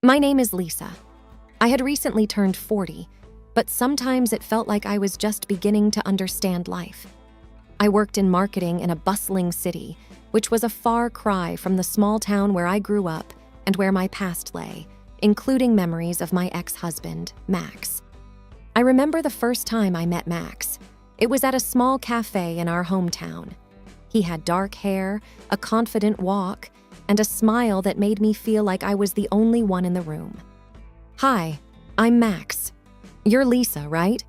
My name is Lisa. I had recently turned 40, but sometimes it felt like I was just beginning to understand life. I worked in marketing in a bustling city, which was a far cry from the small town where I grew up and where my past lay, including memories of my ex-husband, Max. I remember the first time I met Max. It was at a small cafe in our hometown. He had dark hair, a confident walk, and a smile that made me feel like I was the only one in the room. "Hi, I'm Max. You're Lisa, right?"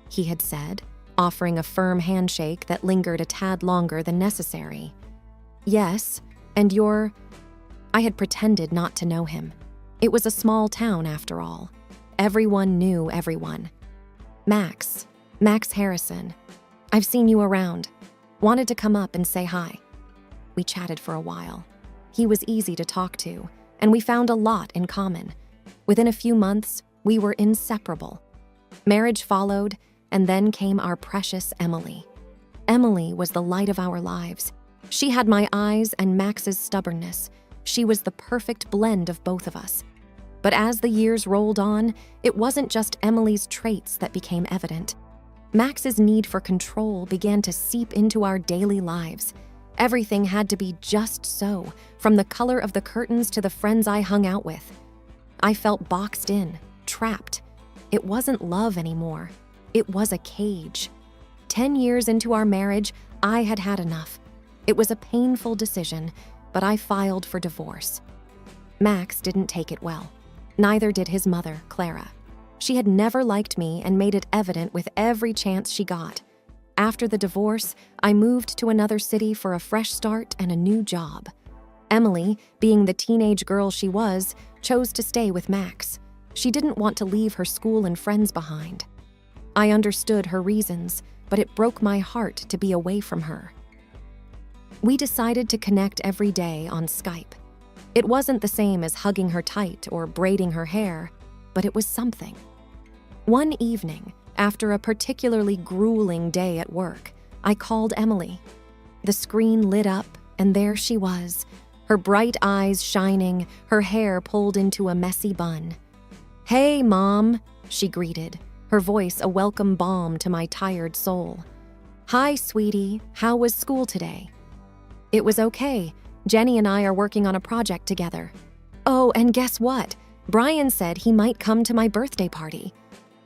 he had said, offering a firm handshake that lingered a tad longer than necessary. "Yes, and you're—" I had pretended not to know him. It was a small town, after all. Everyone knew everyone. Max Harrison. I've seen you around. Wanted to come up and say hi." We chatted for a while. He was easy to talk to, and we found a lot in common. Within a few months, we were inseparable. Marriage followed, and then came our precious Emily. Emily was the light of our lives. She had my eyes and Max's stubbornness. She was the perfect blend of both of us. But as the years rolled on, it wasn't just Emily's traits that became evident. Max's need for control began to seep into our daily lives. Everything had to be just so, from the color of the curtains to the friends I hung out with. I felt boxed in, trapped. It wasn't love anymore. It was a cage. 10 years into our marriage, I had had enough. It was a painful decision, but I filed for divorce. Max didn't take it well. Neither did his mother, Clara. She had never liked me and made it evident with every chance she got. After the divorce, I moved to another city for a fresh start and a new job. Emily, being the teenage girl she was, chose to stay with Max. She didn't want to leave her school and friends behind. I understood her reasons, but it broke my heart to be away from her. We decided to connect every day on Skype. It wasn't the same as hugging her tight or braiding her hair, but it was something. One evening, after a particularly grueling day at work, I called Emily. The screen lit up, and there she was, her bright eyes shining, her hair pulled into a messy bun. "Hey, Mom," she greeted, her voice a welcome balm to my tired soul. "Hi, sweetie. How was school today?" "It was okay. Jenny and I are working on a project together." "Oh, and guess what? Brian said he might come to my birthday party."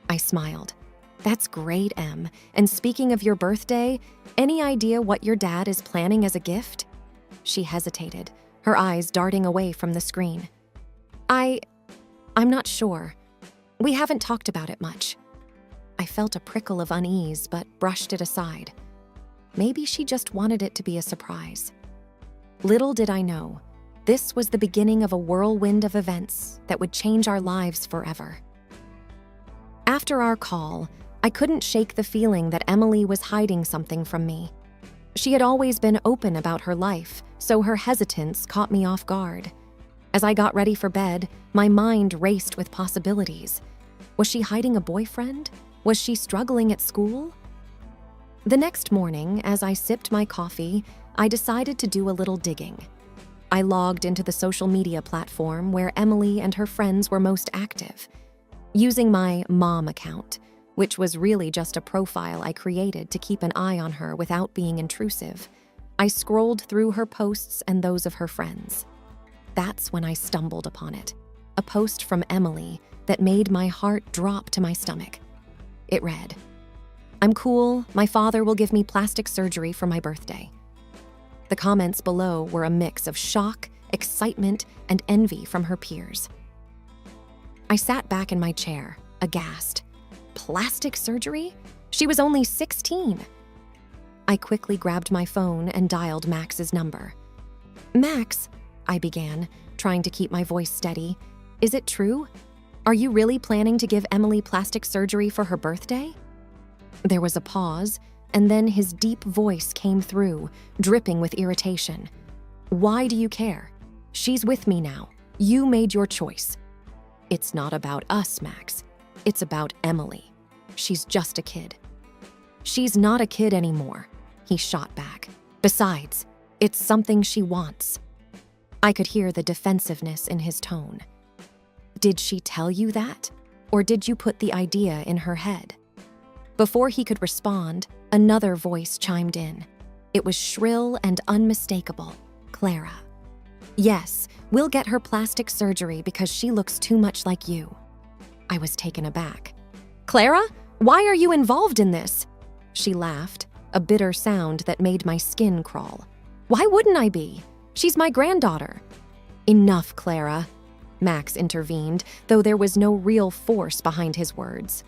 I smiled. "That's great, Em. And speaking of your birthday, any idea what your dad is planning as a gift?" She hesitated, her eyes darting away from the screen. I'm not sure. We haven't talked about it much." I felt a prickle of unease, but brushed it aside. Maybe she just wanted it to be a surprise. Little did I know, this was the beginning of a whirlwind of events that would change our lives forever. After our call, I couldn't shake the feeling that Emily was hiding something from me. She had always been open about her life, so her hesitance caught me off guard. As I got ready for bed, my mind raced with possibilities. Was she hiding a boyfriend? Was she struggling at school? The next morning, as I sipped my coffee, I decided to do a little digging. I logged into the social media platform where Emily and her friends were most active. Using my mom account, which was really just a profile I created to keep an eye on her without being intrusive, I scrolled through her posts and those of her friends. That's when I stumbled upon it, a post from Emily that made my heart drop to my stomach. It read, "I'm cool, my father will give me plastic surgery for my birthday." The comments below were a mix of shock, excitement, and envy from her peers. I sat back in my chair, aghast. Plastic surgery? She was only 16. I quickly grabbed my phone and dialed Max's number. "Max," I began, trying to keep my voice steady, "is it true? Are you really planning to give Emily plastic surgery for her birthday?" There was a pause, and then his deep voice came through, dripping with irritation. "Why do you care? She's with me now. You made your choice." "It's not about us, Max. It's about Emily. She's just a kid." "She's not a kid anymore," he shot back. "Besides, it's something she wants." I could hear the defensiveness in his tone. Did she tell you that? Or did you put the idea in her head? Before he could respond, another voice chimed in. It was shrill and unmistakable. Clara. Yes, we'll get her plastic surgery because she looks too much like you. I was taken aback. Clara, why are you involved in this? She laughed, a bitter sound that made my skin crawl. Why wouldn't I be? She's my granddaughter. Enough, Clara, Max intervened, though there was no real force behind his words.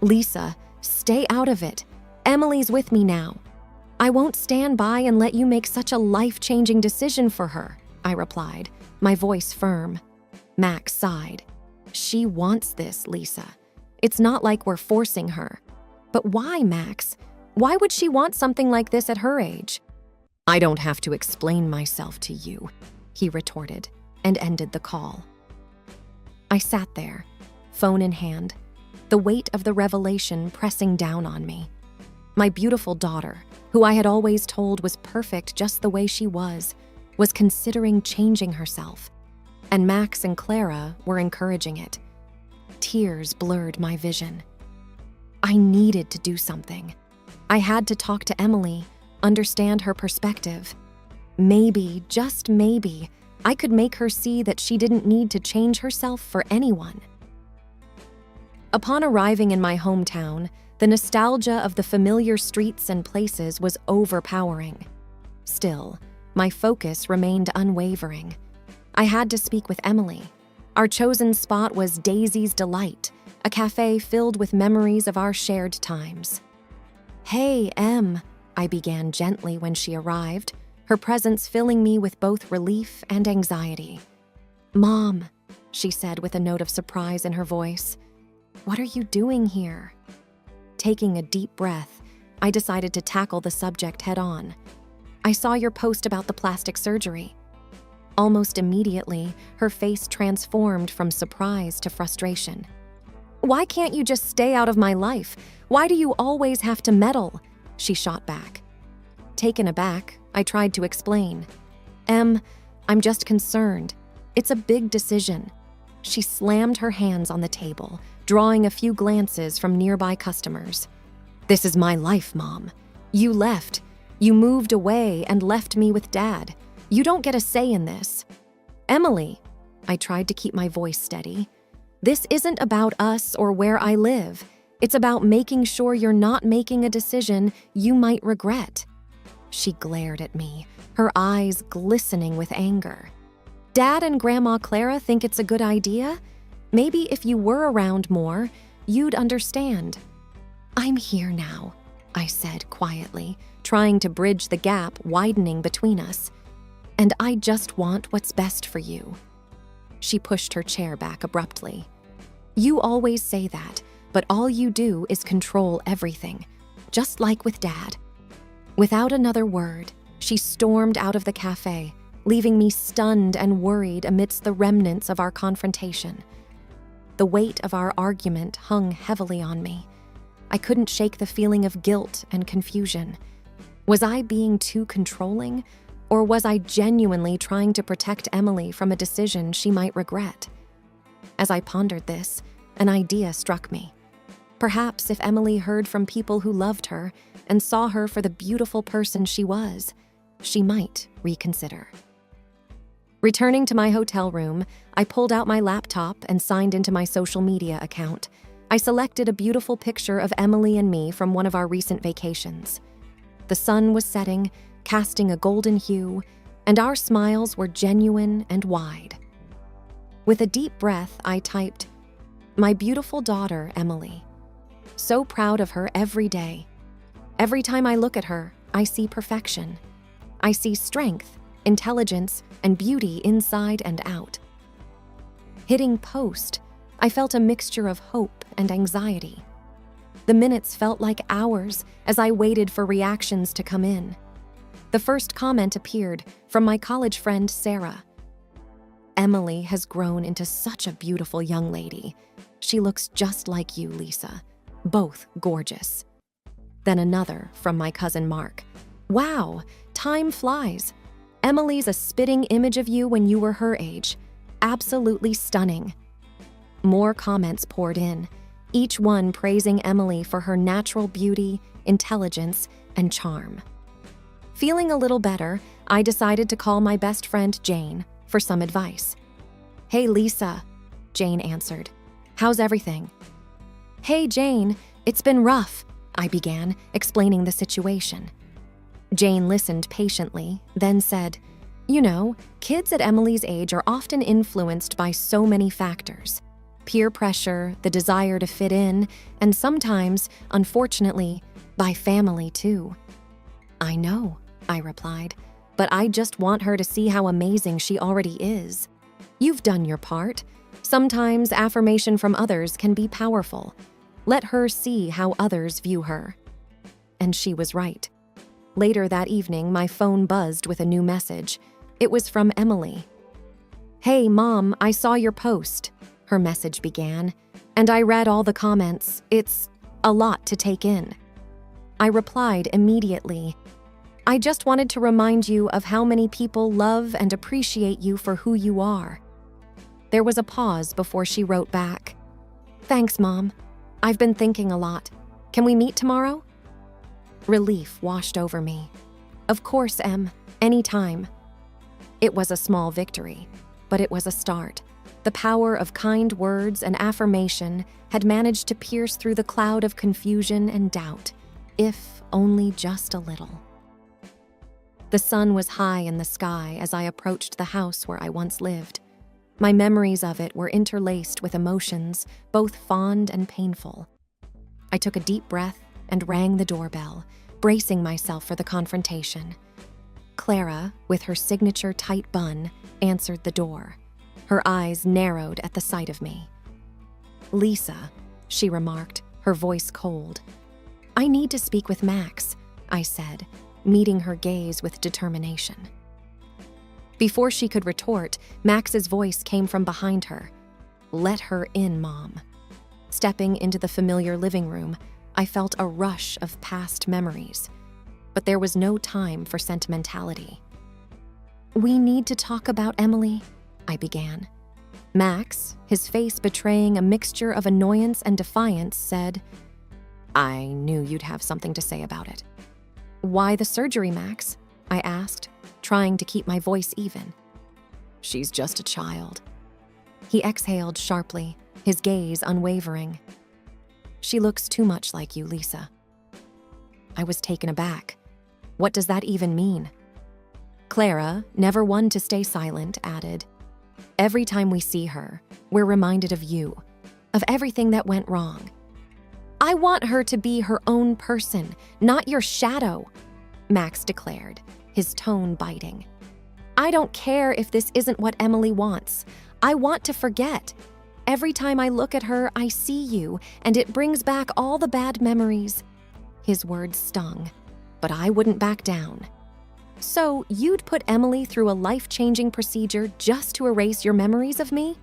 Lisa, stay out of it. Emily's with me now. I won't stand by and let you make such a life-changing decision for her, I replied, my voice firm. Max sighed. She wants this, Lisa. It's not like we're forcing her. But why, Max? Why would she want something like this at her age? I don't have to explain myself to you, he retorted, and ended the call. I sat there, phone in hand, the weight of the revelation pressing down on me. My beautiful daughter, who I had always told was perfect just the way she was considering changing herself, and Max and Clara were encouraging it. Tears blurred my vision. I needed to do something. I had to talk to Emily, understand her perspective. Maybe, just maybe, I could make her see that she didn't need to change herself for anyone. Upon arriving in my hometown, the nostalgia of the familiar streets and places was overpowering. Still, my focus remained unwavering. I had to speak with Emily. Our chosen spot was Daisy's Delight, a cafe filled with memories of our shared times. Hey, Em, I began gently when she arrived, her presence filling me with both relief and anxiety. Mom, she said with a note of surprise in her voice. What are you doing here? Taking a deep breath, I decided to tackle the subject head on. I saw your post about the plastic surgery. Almost immediately, her face transformed from surprise to frustration. Why can't you just stay out of my life? Why do you always have to meddle? She shot back. Taken aback, I tried to explain. Em, I'm just concerned. It's a big decision. She slammed her hands on the table, drawing a few glances from nearby customers. This is my life, Mom. You left. You moved away and left me with Dad. You don't get a say in this. Emily, I tried to keep my voice steady. This isn't about us or where I live. It's about making sure you're not making a decision you might regret. She glared at me, her eyes glistening with anger. Dad and Grandma Clara think it's a good idea? Maybe if you were around more, you'd understand. I'm here now, I said quietly, trying to bridge the gap widening between us. And I just want what's best for you. She pushed her chair back abruptly. You always say that, but all you do is control everything, just like with Dad. Without another word, she stormed out of the cafe, leaving me stunned and worried amidst the remnants of our confrontation. The weight of our argument hung heavily on me. I couldn't shake the feeling of guilt and confusion. Was I being too controlling, or was I genuinely trying to protect Emily from a decision she might regret? As I pondered this, an idea struck me. Perhaps if Emily heard from people who loved her and saw her for the beautiful person she was, she might reconsider. Returning to my hotel room, I pulled out my laptop and signed into my social media account. I selected a beautiful picture of Emily and me from one of our recent vacations. The sun was setting, casting a golden hue, and our smiles were genuine and wide. With a deep breath, I typed, "My beautiful daughter, Emily. So proud of her every day. Every time I look at her, I see perfection. I see strength, intelligence, and beauty inside and out." Hitting post, I felt a mixture of hope and anxiety. The minutes felt like hours as I waited for reactions to come in. The first comment appeared from my college friend, Sarah. Emily has grown into such a beautiful young lady. She looks just like you, Lisa. Both gorgeous. Then another from my cousin Mark. Wow, time flies. Emily's a spitting image of you when you were her age. Absolutely stunning. More comments poured in, each one praising Emily for her natural beauty, intelligence, and charm. Feeling a little better, I decided to call my best friend Jane for some advice. "Hey, Lisa," Jane answered. "How's everything?" "Hey, Jane, it's been rough," I began, explaining the situation. Jane listened patiently, then said, "You know, kids at Emily's age are often influenced by so many factors. Peer pressure, the desire to fit in, and sometimes, unfortunately, by family too." "I know," I replied, "but I just want her to see how amazing she already is. You've done your part. Sometimes affirmation from others can be powerful. Let her see how others view her." And she was right. Later that evening, my phone buzzed with a new message. It was from Emily. "Hey, Mom, I saw your post," her message began, "and I read all the comments. It's a lot to take in." I replied immediately, "I just wanted to remind you of how many people love and appreciate you for who you are." There was a pause before she wrote back, "Thanks, Mom. I've been thinking a lot. Can we meet tomorrow?" Relief washed over me. "Of course, Em. Anytime." It was a small victory, but it was a start. The power of kind words and affirmation had managed to pierce through the cloud of confusion and doubt, if only just a little. The sun was high in the sky as I approached the house where I once lived. My memories of it were interlaced with emotions, both fond and painful. I took a deep breath and rang the doorbell, bracing myself for the confrontation. Clara, with her signature tight bun, answered the door. Her eyes narrowed at the sight of me. "Lisa," she remarked, her voice cold. "I need to speak with Max," I said, meeting her gaze with determination. Before she could retort, Max's voice came from behind her. "Let her in, Mom." Stepping into the familiar living room, I felt a rush of past memories. But there was no time for sentimentality. "We need to talk about Emily," I began. Max, his face betraying a mixture of annoyance and defiance, said, "I knew you'd have something to say about it." "Why the surgery, Max?" I asked, trying to keep my voice even. "She's just a child." He exhaled sharply, his gaze unwavering. "She looks too much like you, Lisa." I was taken aback. What does that even mean? Clara, never one to stay silent, added, "Every time we see her, we're reminded of you, of everything that went wrong." "I want her to be her own person, not your shadow," Max declared, his tone biting. "I don't care if this isn't what Emily wants. I want to forget. Every time I look at her, I see you, and it brings back all the bad memories." His words stung, but I wouldn't back down. "So you'd put Emily through a life-changing procedure just to erase your memories of me?"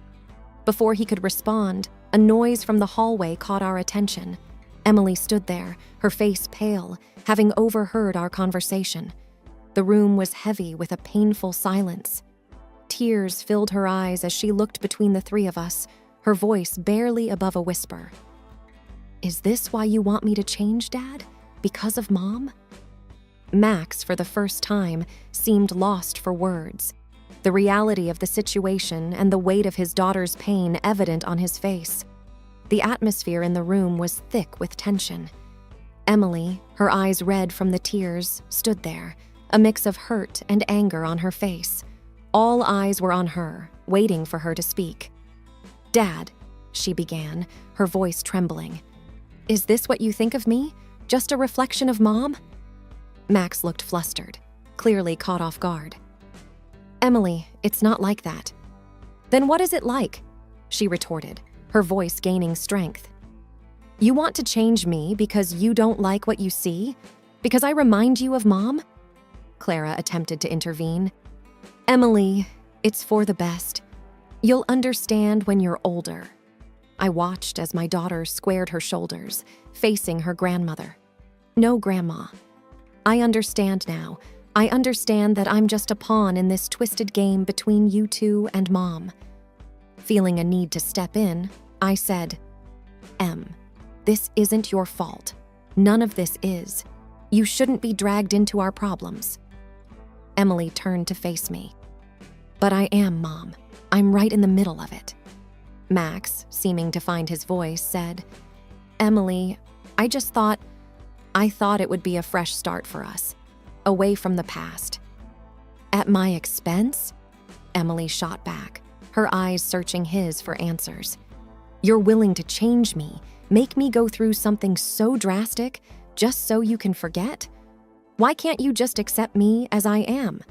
Before he could respond, a noise from the hallway caught our attention. Emily stood there, her face pale, having overheard our conversation. The room was heavy with a painful silence. Tears filled her eyes as she looked between the three of us, her voice barely above a whisper. "Is this why you want me to change, Dad? Because of Mom?" Max, for the first time, seemed lost for words. The reality of the situation and the weight of his daughter's pain evident on his face. The atmosphere in the room was thick with tension. Emily, her eyes red from the tears, stood there, a mix of hurt and anger on her face. All eyes were on her, waiting for her to speak. "Dad," she began, her voice trembling. "Is this what you think of me? Just a reflection of Mom?" Max looked flustered, clearly caught off guard. "Emily, it's not like that." "Then what is it like?" she retorted, her voice gaining strength. "You want to change me because you don't like what you see? Because I remind you of Mom?" Clara attempted to intervene. "Emily, it's for the best. You'll understand when you're older." I watched as my daughter squared her shoulders, facing her grandmother. "No, Grandma. I understand now. I understand that I'm just a pawn in this twisted game between you two and Mom." Feeling a need to step in, I said, "Em, this isn't your fault. None of this is. You shouldn't be dragged into our problems." Emily turned to face me. "But I am, Mom. I'm right in the middle of it." Max, seeming to find his voice, said, "Emily, I thought it would be a fresh start for us, away from the past." "At my expense?" Emily shot back, her eyes searching his for answers. "You're willing to change me, make me go through something so drastic, just so you can forget? Why can't you just accept me as I am?"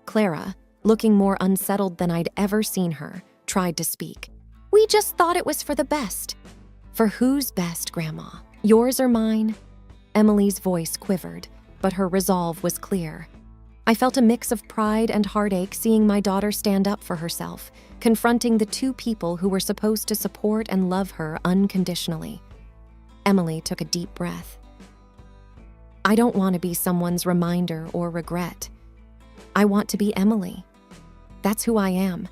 Clara, looking more unsettled than I'd ever seen her, tried to speak. "We just thought it was for the best." "For whose best, Grandma? Yours or mine?" Emily's voice quivered, but her resolve was clear. I felt a mix of pride and heartache seeing my daughter stand up for herself, confronting the two people who were supposed to support and love her unconditionally. Emily took a deep breath. "I don't want to be someone's reminder or regret. I want to be Emily. That's who I am.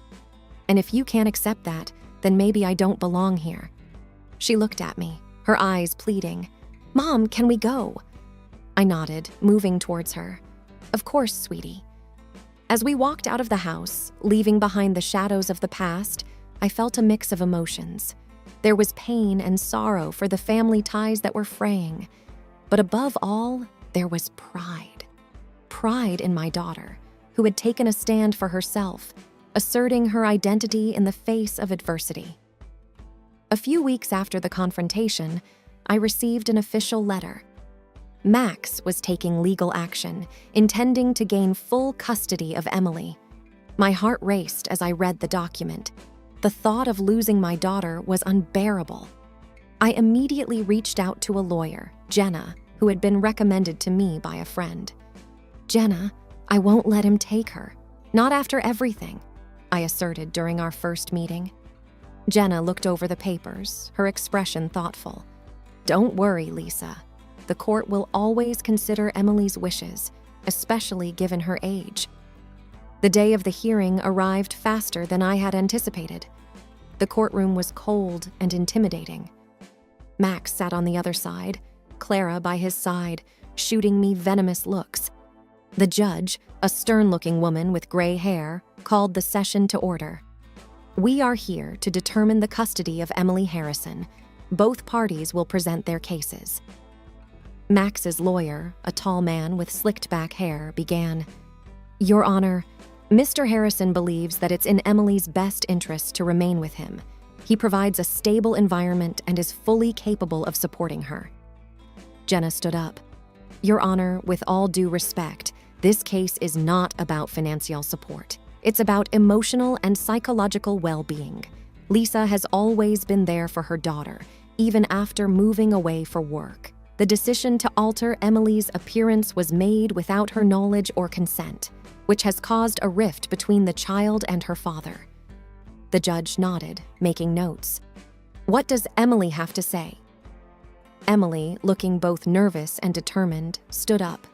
And if you can't accept that, then maybe I don't belong here." She looked at me, her eyes pleading. "Mom, can we go?" I nodded, moving towards her. "Of course, sweetie." As we walked out of the house, leaving behind the shadows of the past, I felt a mix of emotions. There was pain and sorrow for the family ties that were fraying. But above all, there was pride. Pride in my daughter, who had taken a stand for herself, asserting her identity in the face of adversity. A few weeks after the confrontation, I received an official letter. Max was taking legal action, intending to gain full custody of Emily. My heart raced as I read the document. The thought of losing my daughter was unbearable. I immediately reached out to a lawyer, Jenna, who had been recommended to me by a friend. "Jenna, I won't let him take her. Not after everything," I asserted during our first meeting. Jenna looked over the papers, her expression thoughtful. "Don't worry, Lisa. The court will always consider Emily's wishes, especially given her age." The day of the hearing arrived faster than I had anticipated. The courtroom was cold and intimidating. Max sat on the other side, Clara by his side, shooting me venomous looks. The judge, a stern-looking woman with gray hair, called the session to order. "We are here to determine the custody of Emily Harrison. Both parties will present their cases." Max's lawyer, a tall man with slicked-back hair, began, "Your Honor, Mr. Harrison believes that it's in Emily's best interest to remain with him. He provides a stable environment and is fully capable of supporting her." Jenna stood up. "Your Honor, with all due respect, this case is not about financial support. It's about emotional and psychological well-being. Lisa has always been there for her daughter, even after moving away for work. The decision to alter Emily's appearance was made without her knowledge or consent, which has caused a rift between the child and her father." The judge nodded, making notes. "What does Emily have to say?" Emily, looking both nervous and determined, stood up.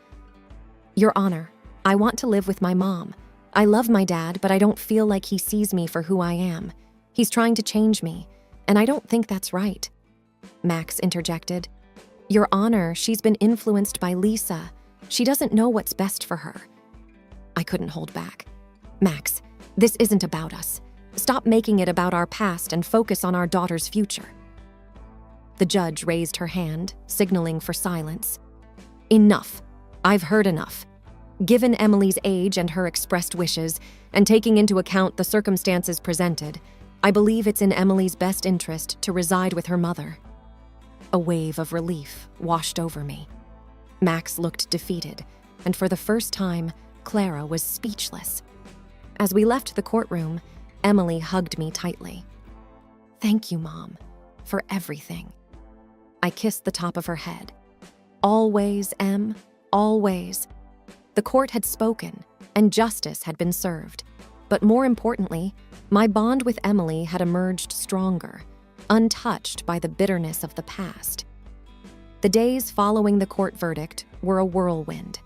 "Your Honor, I want to live with my mom. I love my dad, but I don't feel like he sees me for who I am. He's trying to change me, and I don't think that's right." Max interjected. "Your Honor, she's been influenced by Lisa. She doesn't know what's best for her." I couldn't hold back. "Max, this isn't about us. Stop making it about our past and focus on our daughter's future." The judge raised her hand, signaling for silence. "Enough. I've heard enough. Given Emily's age and her expressed wishes, and taking into account the circumstances presented, I believe it's in Emily's best interest to reside with her mother." A wave of relief washed over me. Max looked defeated, and for the first time, Clara was speechless. As we left the courtroom, Emily hugged me tightly. "Thank you, Mom, for everything." I kissed the top of her head. "Always, Em, always." The court had spoken, and justice had been served. But more importantly, my bond with Emily had emerged stronger, untouched by the bitterness of the past. The days following the court verdict were a whirlwind.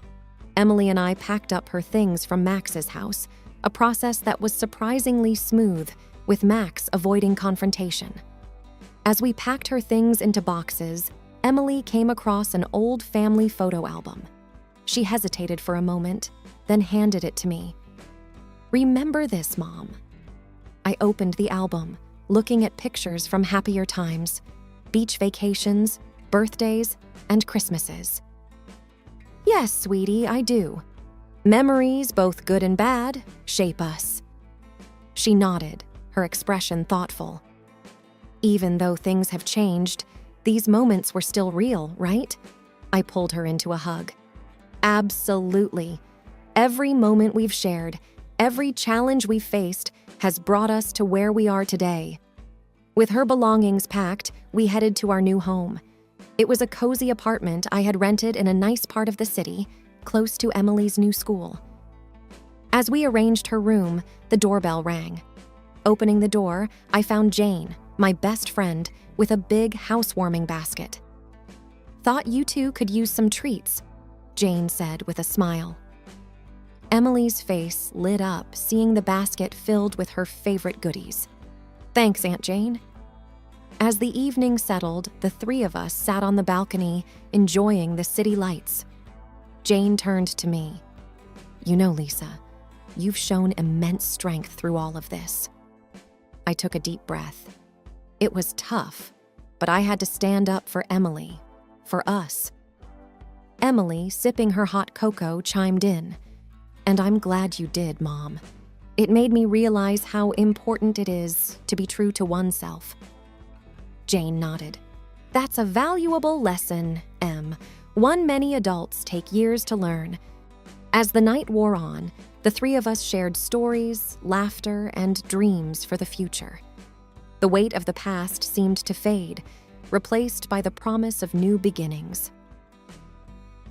Emily and I packed up her things from Max's house, a process that was surprisingly smooth, with Max avoiding confrontation. As we packed her things into boxes, Emily came across an old family photo album. She hesitated for a moment, then handed it to me. "Remember this, Mom?" I opened the album, looking at pictures from happier times, beach vacations, birthdays, and Christmases. "Yes, sweetie, I do. Memories, both good and bad, shape us." She nodded, her expression thoughtful. "Even though things have changed, these moments were still real, right?" I pulled her into a hug. "Absolutely. Every moment we've shared, every challenge we've faced, has brought us to where we are today." With her belongings packed, we headed to our new home. It was a cozy apartment I had rented in a nice part of the city, close to Emily's new school. As we arranged her room, the doorbell rang. Opening the door, I found Jane, my best friend, with a big housewarming basket. "Thought you two could use some treats," Jane said with a smile. Emily's face lit up, seeing the basket filled with her favorite goodies. "Thanks, Aunt Jane." As the evening settled, the three of us sat on the balcony, enjoying the city lights. Jane turned to me. "You know, Lisa, you've shown immense strength through all of this." I took a deep breath. It was tough, but I had to stand up for Emily, for us. Emily, sipping her hot cocoa, chimed in. "And I'm glad you did, Mom. It made me realize how important it is to be true to oneself." Jane nodded. "That's a valuable lesson, Em. One many adults take years to learn." As the night wore on, the three of us shared stories, laughter, and dreams for the future. The weight of the past seemed to fade, replaced by the promise of new beginnings.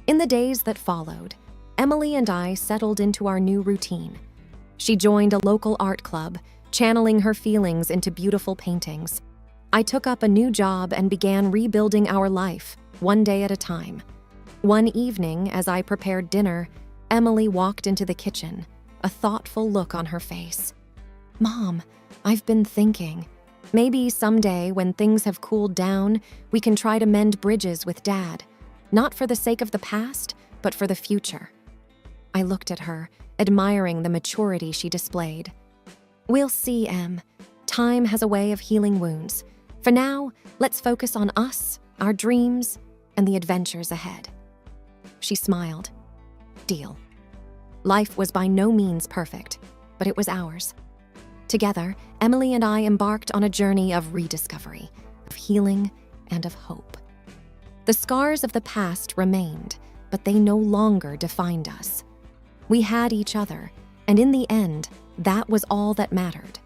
In the days that followed, Emily and I settled into our new routine. She joined a local art club, channeling her feelings into beautiful paintings. I took up a new job and began rebuilding our life, one day at a time. One evening, as I prepared dinner, Emily walked into the kitchen, a thoughtful look on her face. "Mom, I've been thinking. Maybe someday, when things have cooled down, we can try to mend bridges with Dad. Not for the sake of the past, but for the future." I looked at her, admiring the maturity she displayed. "We'll see, Em. Time has a way of healing wounds. For now, let's focus on us, our dreams, and the adventures ahead." She smiled. "Deal." Life was by no means perfect, but it was ours. Together, Emily and I embarked on a journey of rediscovery, of healing, and of hope. The scars of the past remained, but they no longer defined us. We had each other, and in the end, that was all that mattered.